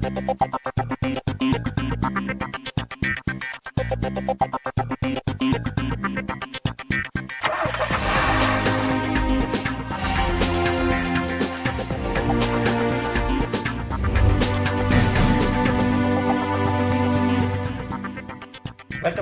Welcome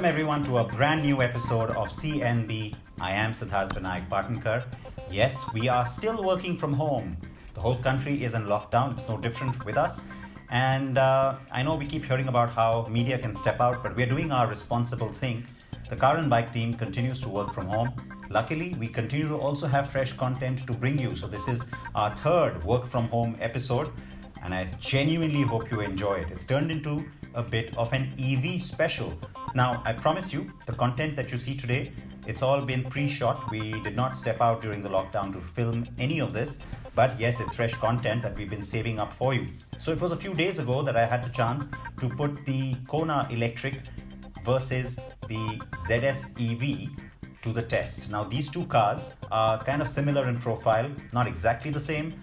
everyone to a brand new episode of CNB. I am Siddharth Vinayak Partnkar. Yes, we are still working from home. The whole country is in lockdown. It's no different with us. And I know we keep hearing about how media can step out, but we're doing our responsible thing. The car and bike team continues to work from home. Luckily, we continue to also have fresh content to bring you. So this is our third work from home episode, and I genuinely hope you enjoy it. It's turned into a bit of an EV special. Now, I promise you, the content that you see today, it's all been pre-shot. We did not step out during the lockdown to film any of this, but yes, it's fresh content that we've been saving up for you. So it was a few days ago that I had the chance to put the Kona Electric versus the ZS EV to the test. Now, these two cars are kind of similar in profile, not exactly the same.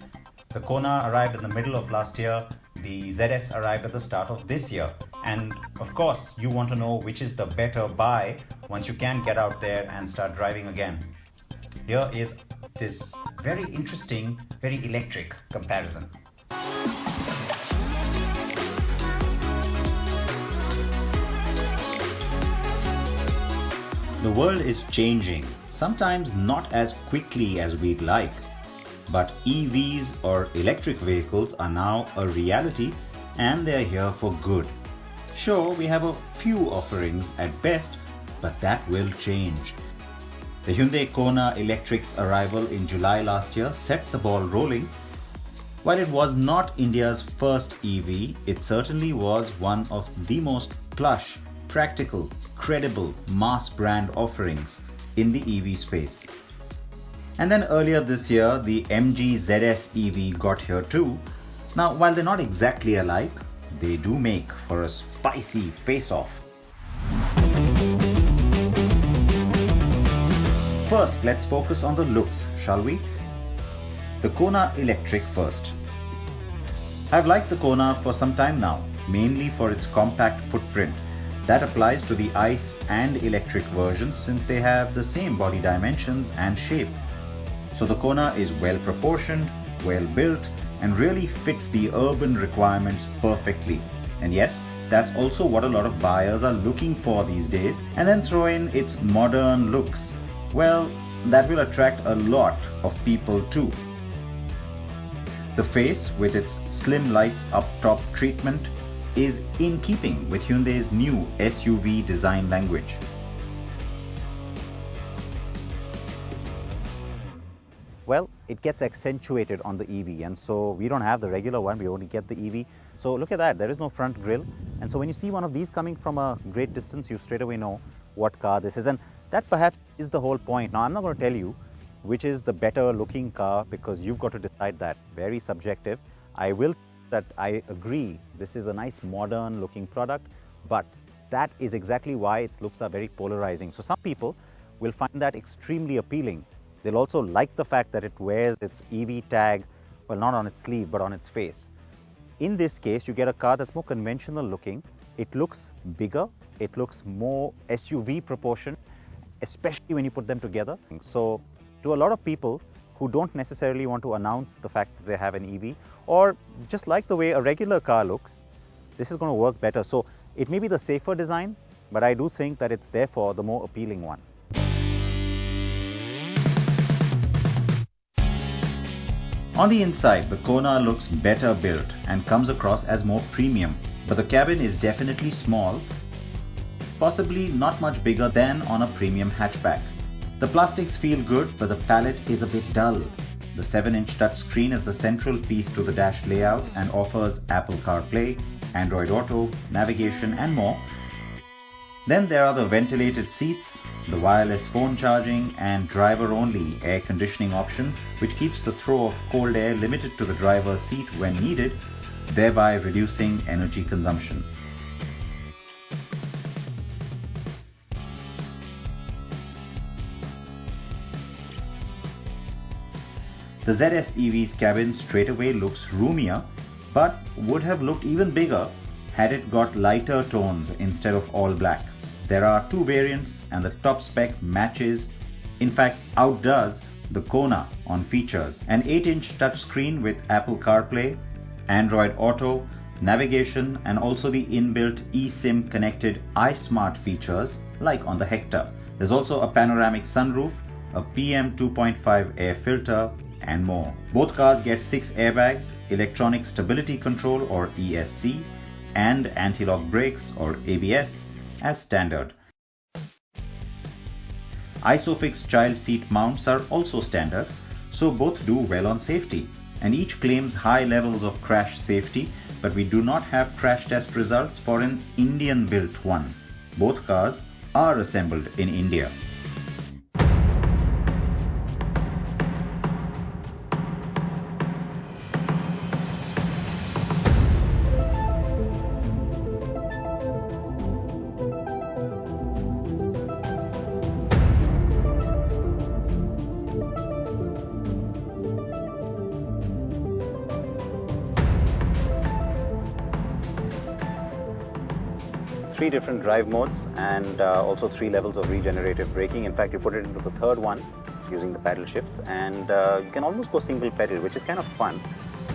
The Kona arrived in the middle of last year. The ZS arrived at the start of this year. And of course, you want to know which is the better buy once you can get out there and start driving again. Here is this very interesting, very electric comparison. The world is changing, sometimes not as quickly as we'd like. But EVs or electric vehicles are now a reality, and they're here for good. Sure, we have a few offerings at best, but that will change. The Hyundai Kona Electric's arrival in July last year set the ball rolling. While it was not India's first EV, it certainly was one of the most plush, practical, credible mass brand offerings in the EV space. And then earlier this year, the MG ZS EV got here too. Now, while they're not exactly alike, they do make for a spicy face-off. First, let's focus on the looks, shall we? The Kona Electric first. I've liked the Kona for some time now, mainly for its compact footprint. That applies to the ICE and electric versions since they have the same body dimensions and shape. So the Kona is well proportioned, well built, and really fits the urban requirements perfectly. And yes, that's also what a lot of buyers are looking for these days. And then throw in its modern looks. Well, that will attract a lot of people too. The face, with its slim lights up top treatment, is in keeping with Hyundai's new SUV design language. Well, it gets accentuated on the EV, and so we don't have the regular one, we only get the EV. So look at that, there is no front grille, and so when you see one of these coming from a great distance, you straight away know what car this is, and that perhaps is the whole point. Now, I'm not going to tell you which is the better looking car because you've got to decide that. Very subjective. I will that I agree this is a nice modern looking product, but that is exactly why its looks are very polarizing. So some people will find that extremely appealing. They'll also like the fact that it wears its EV tag, well, not on its sleeve, but on its face. In this case, you get a car that's more conventional looking. It looks bigger, it looks more SUV proportion, especially when you put them together. So to a lot of people who don't necessarily want to announce the fact that they have an EV or just like the way a regular car looks, this is going to work better. So it may be the safer design, but I do think that it's therefore the more appealing one. On the inside, the Kona looks better built and comes across as more premium, but the cabin is definitely small, possibly not much bigger than on a premium hatchback. The plastics feel good, but the palette is a bit dull. The 7-inch touchscreen is the central piece to the dash layout and offers Apple CarPlay, Android Auto, navigation and more. Then there are the ventilated seats, the wireless phone charging and driver-only air conditioning option, which keeps the throw of cold air limited to the driver's seat when needed, thereby reducing energy consumption. The ZS EV's cabin straightaway looks roomier, but would have looked even bigger had it got lighter tones instead of all black. There are two variants and the top spec matches, in fact outdoes, the Kona on features. An 8-inch touchscreen with Apple CarPlay, Android Auto, navigation and also the inbuilt eSIM connected iSmart features like on the Hector. There's also a panoramic sunroof, a PM 2.5 air filter and more. Both cars get 6 airbags, electronic stability control or ESC and anti-lock brakes or ABS as standard. ISOFIX child seat mounts are also standard, so both do well on safety, and each claims high levels of crash safety, but we do not have crash test results for an Indian built one. Both cars are assembled in India. Three different drive modes and also 3 levels of regenerative braking. In fact, you put it into the third one using the paddle shifts, and you can almost go single pedal, which is kind of fun.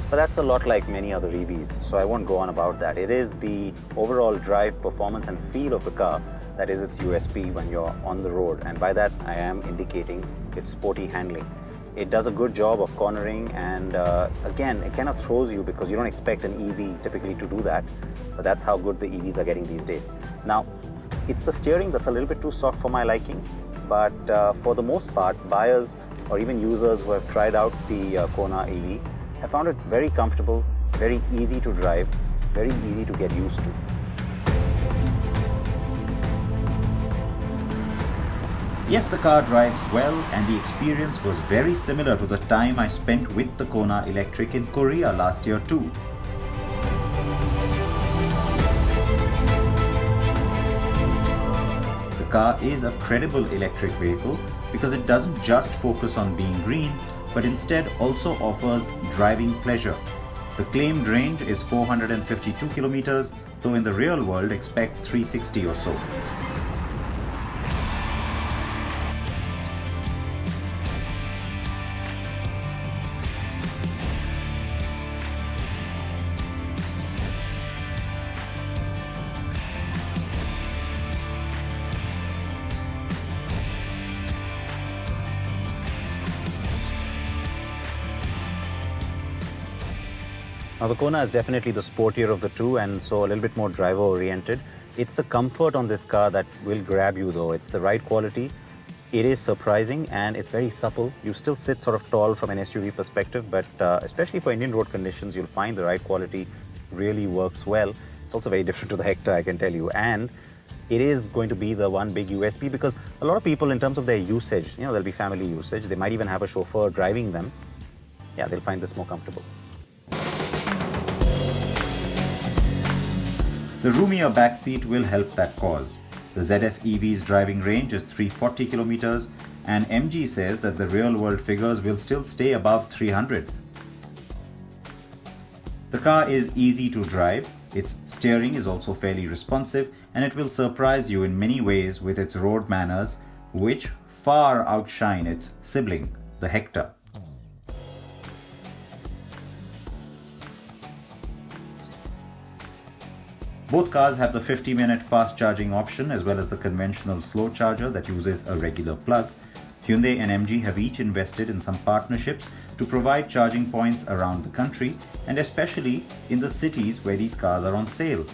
But that's a lot like many other EVs, so I won't go on about that. It is the overall drive, performance and feel of the car that is its USP when you're on the road, and by that I am indicating its sporty handling. It does a good job of cornering, and again, it kind of throws you because you don't expect an EV typically to do that, but that's how good the EVs are getting these days. Now, it's the steering that's a little bit too soft for my liking, but for the most part, buyers or even users who have tried out the Kona EV have found it very comfortable, very easy to drive, very easy to get used to. Yes, the car drives well, and the experience was very similar to the time I spent with the Kona Electric in Korea last year too. The car is a credible electric vehicle because it doesn't just focus on being green, but instead also offers driving pleasure. The claimed range is 452 kilometers, though in the real world expect 360 or so. Now the Kona is definitely the sportier of the two, and so a little bit more driver oriented. It's the comfort on this car that will grab you though. It's the right quality. It is surprising and it's very supple. You still sit sort of tall from an SUV perspective, but especially for Indian road conditions, you'll find the right quality really works well. It's also very different to the Hector, I can tell you. And it is going to be the one big USP because a lot of people, in terms of their usage, there'll be family usage. They might even have a chauffeur driving them. Yeah, they'll find this more comfortable. The roomier back seat will help that cause. The ZS EV's driving range is 340 kilometers, and MG says that the real-world figures will still stay above 300. The car is easy to drive, its steering is also fairly responsive, and it will surprise you in many ways with its road manners, which far outshine its sibling, the Hector. Both cars have the 50-minute fast charging option as well as the conventional slow charger that uses a regular plug. Hyundai and MG have each invested in some partnerships to provide charging points around the country, and especially in the cities where these cars are on sale.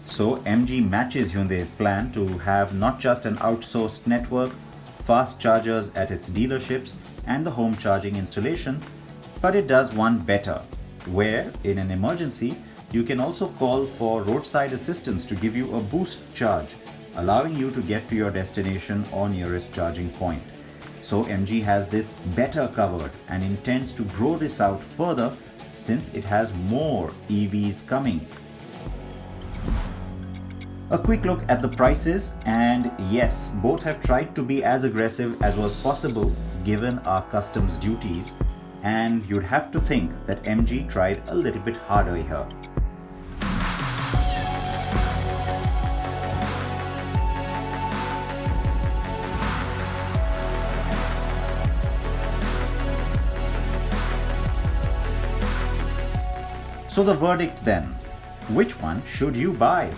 So MG matches Hyundai's plan to have not just an outsourced network, fast chargers at its dealerships and the home charging installation, but it does one better, where in an emergency you can also call for roadside assistance to give you a boost charge, allowing you to get to your destination or nearest charging point. So MG has this better covered and intends to grow this out further since it has more EVs coming. A quick look at the prices, and yes, both have tried to be as aggressive as was possible given our customs duties. And you'd have to think that MG tried a little bit harder here. So the verdict then, which one should you buy?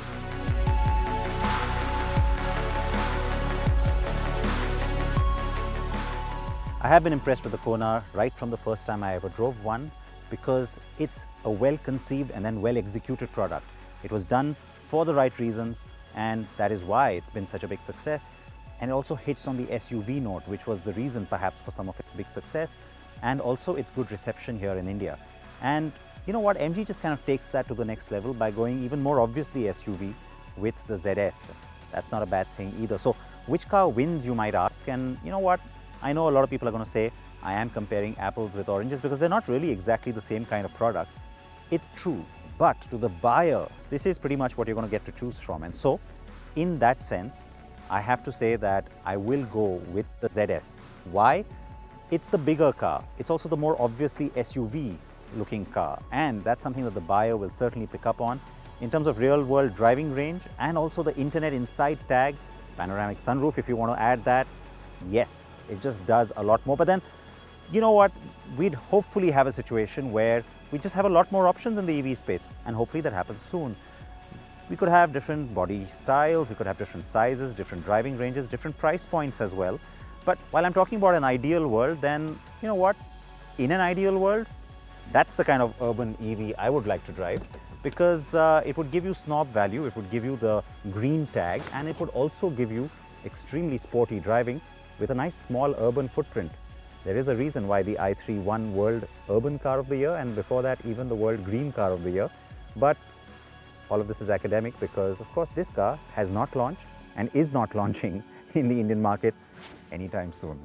I have been impressed with the Kona right from the first time I ever drove one, because it's a well-conceived and then well-executed product. It was done for the right reasons, and that is why it's been such a big success. And it also hits on the SUV note, which was the reason perhaps for some of its big success, and also its good reception here in India. And you know what, MG just kind of takes that to the next level by going even more obviously SUV with the ZS. That's not a bad thing either. So which car wins, you might ask? And you know what, I know a lot of people are going to say I am comparing apples with oranges, because they're not really exactly the same kind of product. It's true, but to the buyer, this is pretty much what you're going to get to choose from. And so in that sense, I have to say that I will go with the ZS. Why? It's the bigger car. It's also the more obviously SUV looking car, and that's something that the buyer will certainly pick up on in terms of real world driving range, and also the internet inside tag, panoramic sunroof if you want to add that. Yes, it just does a lot more. But then, you know what, we'd hopefully have a situation where we just have a lot more options in the EV space, and hopefully that happens soon. We could have different body styles, we could have different sizes, different driving ranges, different price points as well. But while I'm talking about an ideal world, then you know what, in an ideal world, that's the kind of urban EV I would like to drive, because it would give you snob value, it would give you the green tag, and it would also give you extremely sporty driving with a nice small urban footprint. There is a reason why the i3 won World Urban Car of the Year, and before that even the World Green Car of the Year. But all of this is academic, because of course this car has not launched and is not launching in the Indian market anytime soon.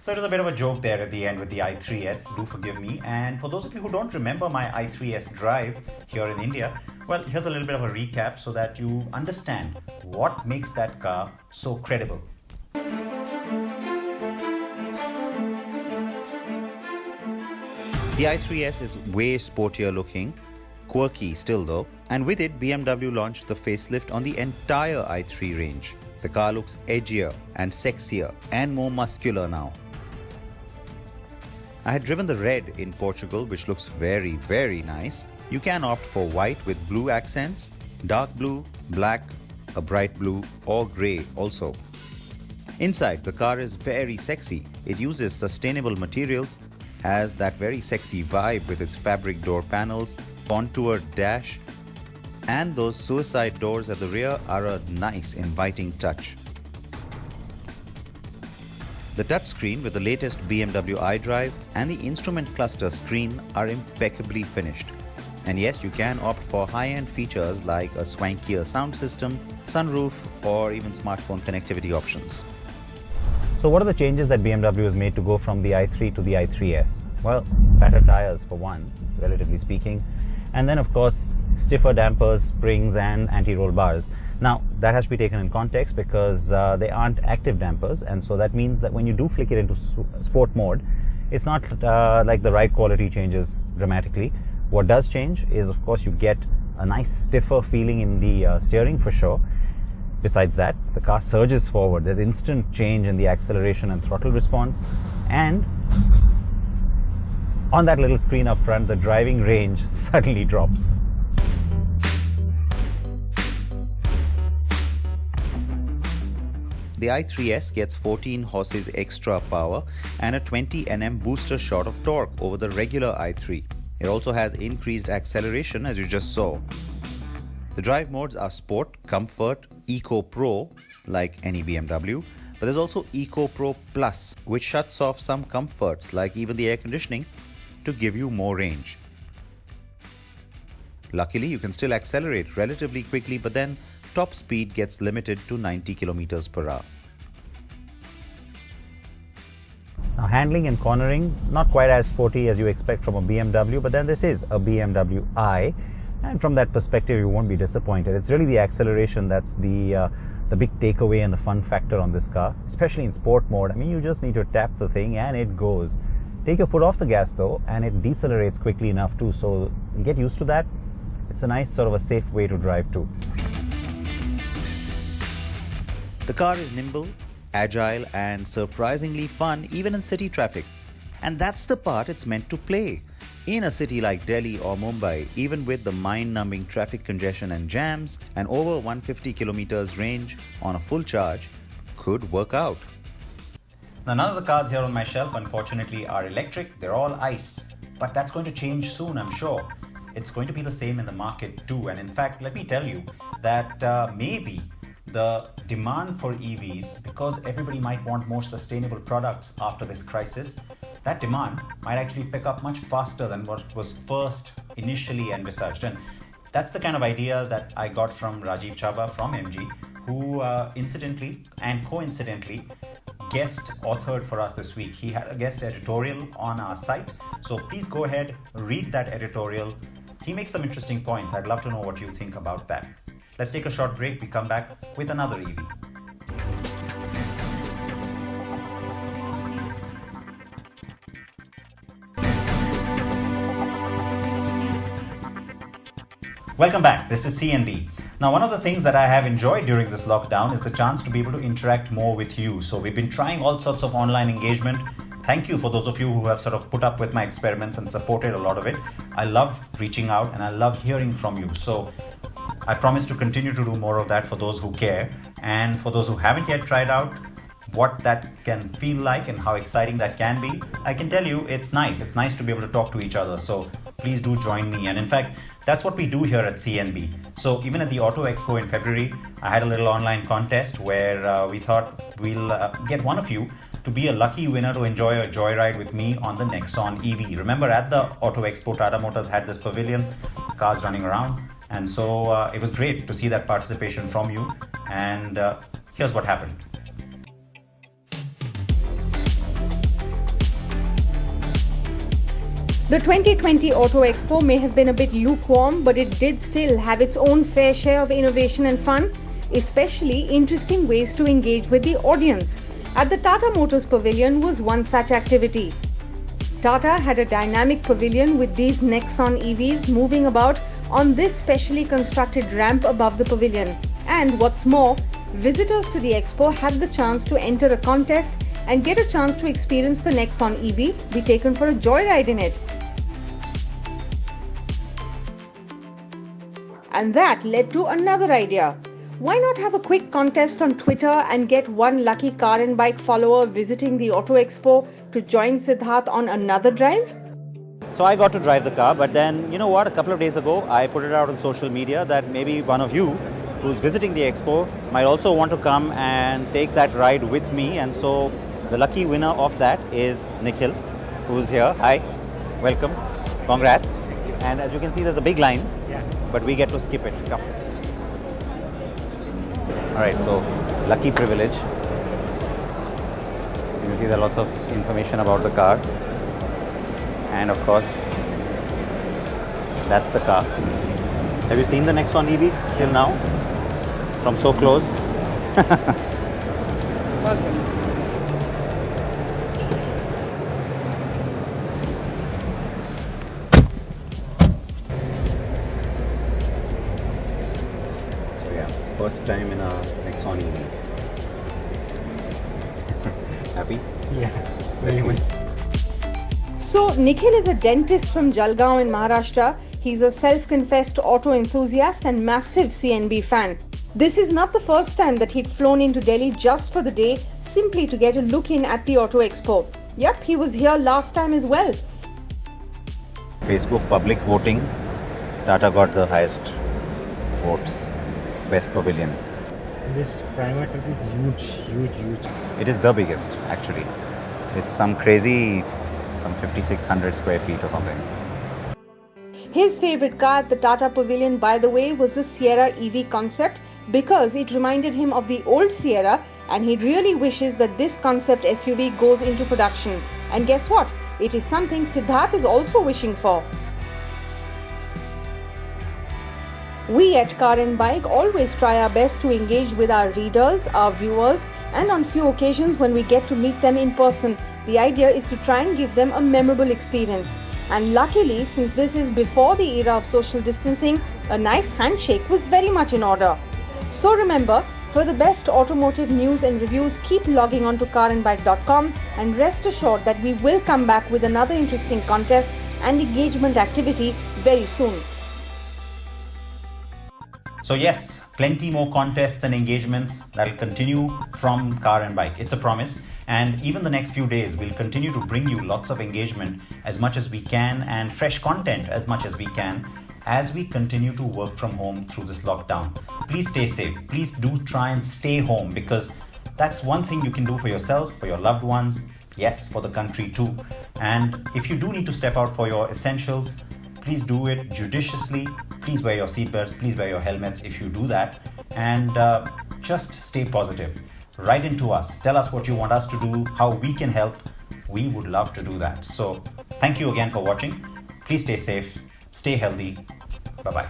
So it was a bit of a joke there at the end with the i3S, do forgive me. And for those of you who don't remember my i3S drive here in India, well, here's a little bit of a recap so that you understand what makes that car so credible. The i3S is way sportier looking, quirky still though, and with it BMW launched the facelift on the entire i3 range. The car looks edgier and sexier and more muscular now. I had driven the red in Portugal, which looks very, very nice. You can opt for white with blue accents, dark blue, black, a bright blue or grey also. Inside, the car is very sexy. It uses sustainable materials, has that very sexy vibe with its fabric door panels, contoured dash, and those suicide doors at the rear are a nice inviting touch. The touchscreen with the latest BMW iDrive and the instrument cluster screen are impeccably finished. And yes, you can opt for high-end features like a swankier sound system, sunroof, or even smartphone connectivity options. So what are the changes that BMW has made to go from the i3 to the i3S? Well, fatter tires for one, relatively speaking. And then of course, stiffer dampers, springs and anti-roll bars. Now, that has to be taken in context because they aren't active dampers, and so that means that when you do flick it into sport mode, it's not like the ride quality changes dramatically. What does change is, of course, you get a nice stiffer feeling in the steering for sure. Besides that, the car surges forward. There's instant change in the acceleration and throttle response, and on that little screen up front, the driving range suddenly drops. The i3S gets 14 horses extra power and a 20 Nm booster shot of torque over the regular i3. It also has increased acceleration, as you just saw. The drive modes are Sport, Comfort, Eco Pro, like any BMW, but there's also Eco Pro Plus, which shuts off some comforts like even the air conditioning to give you more range. Luckily, you can still accelerate relatively quickly, but then top speed gets limited to 90 km/h. Now, handling and cornering, not quite as sporty as you expect from a BMW, but then this is a BMW i, and from that perspective you won't be disappointed. It's really the acceleration that's the big takeaway and the fun factor on this car, especially in sport mode. I mean, you just need to tap the thing and it goes. Take your foot off the gas though, and it decelerates quickly enough too, so get used to that. It's a nice sort of a safe way to drive too. The car is nimble, agile and surprisingly fun even in city traffic. And that's the part it's meant to play. In a city like Delhi or Mumbai, even with the mind-numbing traffic congestion and jams, an over 150 kilometers range on a full charge could work out. Now, none of the cars here on my shelf unfortunately are electric, they're all ICE. But that's going to change soon, I'm sure. It's going to be the same in the market too. And in fact, let me tell you that maybe the demand for EVs, because everybody might want more sustainable products after this crisis, that demand might actually pick up much faster than what was first initially envisaged. And that's the kind of idea that I got from Rajiv Chhabra from MG, who incidentally and coincidentally guest authored for us this week. He had a guest editorial on our site, so please go ahead, read that editorial. He makes some interesting points. I'd love to know what you think about that. Let's take a short break. We come back with another EV. Welcome back. This is CNB. Now, one of the things that I have enjoyed during this lockdown is the chance to be able to interact more with you. So we've been trying all sorts of online engagement. Thank you for those of you who have sort of put up with my experiments and supported a lot of it. I love reaching out and I love hearing from you. So I promise to continue to do more of that for those who care. And for those who haven't yet tried out what that can feel like and how exciting that can be, I can tell you it's nice. It's nice to be able to talk to each other. So please do join me. And in fact, that's what we do here at CNB. So even at the Auto Expo in February, I had a little online contest where we thought we'll get one of you to be a lucky winner to enjoy a joyride with me on the Nexon EV. Remember, at the Auto Expo, Tata Motors had this pavilion, cars running around. And so it was great to see that participation from you. And here's what happened. The 2020 Auto Expo may have been a bit lukewarm, but it did still have its own fair share of innovation and fun, especially interesting ways to engage with the audience. At the Tata Motors Pavilion was one such activity. Tata had a dynamic pavilion with these Nexon EVs moving about on this specially constructed ramp above the pavilion. And what's more, visitors to the expo had the chance to enter a contest and get a chance to experience the Nexon EV, be taken for a joyride in it. And that led to another idea. Why not have a quick contest on Twitter and get one lucky car and bike follower visiting the Auto Expo to join Siddharth on another drive? So I got to drive the car, but then, you know what, a couple of days ago, I put it out on social media that maybe one of you who's visiting the expo might also want to come and take that ride with me. And so the lucky winner of that is Nikhil, who's here. Hi, welcome, congrats. And as you can see, there's a big line, but we get to skip it. Come. All right, so lucky privilege. You can see there are lots of information about the car. And of course, that's the car. Have you seen the Nexon EV till now? From so close? So yeah, first time in a Nexon EV. Happy? Yeah, very much. So, Nikhil is a dentist from Jalgaon in Maharashtra. He's a self-confessed auto enthusiast and massive CNB fan. This is not the first time that he'd flown into Delhi just for the day, simply to get a look in at the Auto Expo. Yep, he was here last time as well. Facebook public voting, Tata got the highest votes. Best pavilion. This private is huge. It is the biggest, actually. It's some crazy, some 5,600 square feet or something. His favorite car at the Tata Pavilion, by the way, was the Sierra EV concept because it reminded him of the old Sierra, and he really wishes that this concept SUV goes into production. And guess what? It is something Siddharth is also wishing for. We at Car and Bike always try our best to engage with our readers, our viewers, and on few occasions when we get to meet them in person, the idea is to try and give them a memorable experience. And luckily, since this is before the era of social distancing, a nice handshake was very much in order. So remember, for the best automotive news and reviews, keep logging on to carandbike.com, and rest assured that we will come back with another interesting contest and engagement activity very soon. So yes, plenty more contests and engagements that will continue from Car and Bike. It's a promise. And even the next few days, we'll continue to bring you lots of engagement as much as we can and fresh content as much as we can as we continue to work from home through this lockdown. Please stay safe. Please do try and stay home, because that's one thing you can do for yourself, for your loved ones, yes, for the country too. And if you do need to step out for your essentials, please do it judiciously. Please wear your seatbelts, please wear your helmets if you do that, and just stay positive. Write into us, tell us what you want us to do, how we can help. We would love to do that. So thank you again for watching. Please stay safe, stay healthy. Bye-bye.